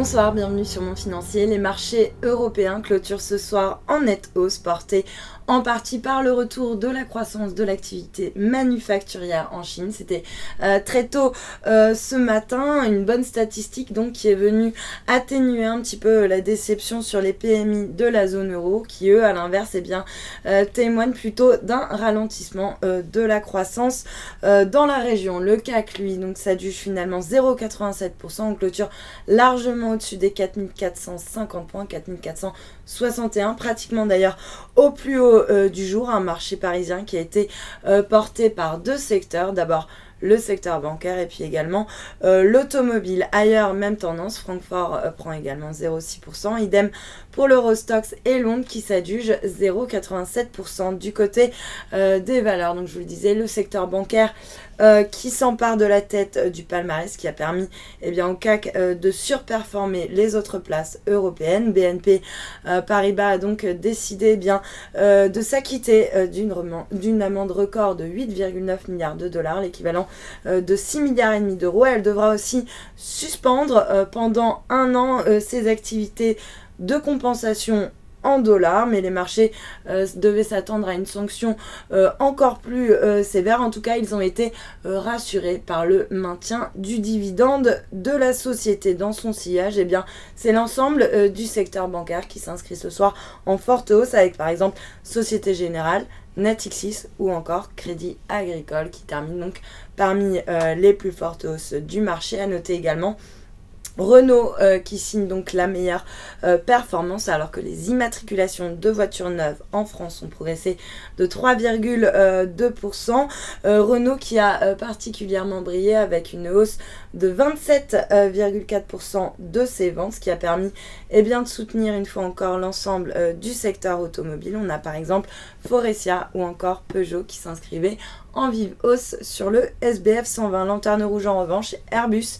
Bonsoir, bienvenue sur Monde Financier. Les marchés européens clôturent ce soir en nette hausse, portés en partie par le retour de la croissance de l'activité manufacturière en Chine. C'était très tôt ce matin, une bonne statistique donc qui est venue atténuer un petit peu la déception sur les PMI de la zone euro, qui eux à l'inverse témoignent plutôt d'un ralentissement de la croissance dans la région. Le CAC lui donc s'adjuge finalement 0,87% en clôture largement au-dessus des 4450 points, 4461, pratiquement d'ailleurs au plus haut du jour, un marché parisien qui a été porté par deux secteurs. D'abord le secteur bancaire et puis également l'automobile. Ailleurs, même tendance, Francfort prend également 0,6%, idem pour l'Eurostoxx et Londres qui s'adjugent 0,87% du côté des valeurs. Donc je vous le disais, le secteur bancaire qui s'empare de la tête du palmarès, qui a permis au CAC de surperformer les autres places européennes. BNP Paribas a donc décidé de s'acquitter d'une amende record de 8,9 milliards de dollars, l'équivalent de 6 milliards et demi d'euros. Elle devra aussi suspendre pendant un an ses activités de compensation en dollars, mais les marchés devaient s'attendre à une sanction encore plus sévère. En tout cas, ils ont été rassurés par le maintien du dividende de la société. Dans son sillage, c'est l'ensemble du secteur bancaire qui s'inscrit ce soir en forte hausse, avec par exemple Société Générale, Natixis ou encore Crédit Agricole qui termine donc parmi les plus fortes hausses du marché. À noter également Renault qui signe donc la meilleure performance, alors que les immatriculations de voitures neuves en France ont progressé de 3,2%. Renault qui a particulièrement brillé avec une hausse de 27,4% de ses ventes, ce qui a permis de soutenir une fois encore l'ensemble du secteur automobile. On a par exemple Faurecia ou encore Peugeot qui s'inscrivaient en vive hausse sur le SBF 120. Lanterne rouge en revanche, Airbus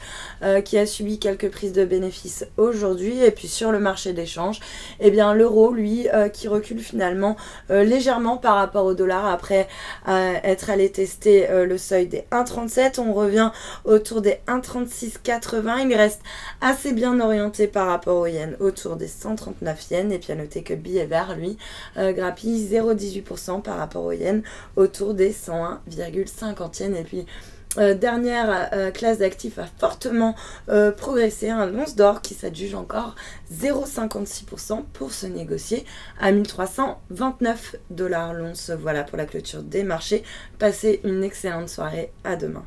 qui a subi quelques prises de bénéfices aujourd'hui. Et puis sur le marché d'échange, l'euro lui qui recule finalement légèrement par rapport au dollar après être allé tester le seuil des 1,37. On revient autour des 1,3680. Il reste assez bien orienté par rapport au yen, autour des 139 yens. Et puis à noter que le billet vert lui grappille 0,18% par rapport au yen, autour des 101,50 yens. Et puis dernière classe d'actifs a fortement progressé, l'once d'or qui s'adjuge encore 0,56% pour se négocier à 1329 $ l'once. Voilà pour la clôture des marchés. Passez une excellente soirée, à demain.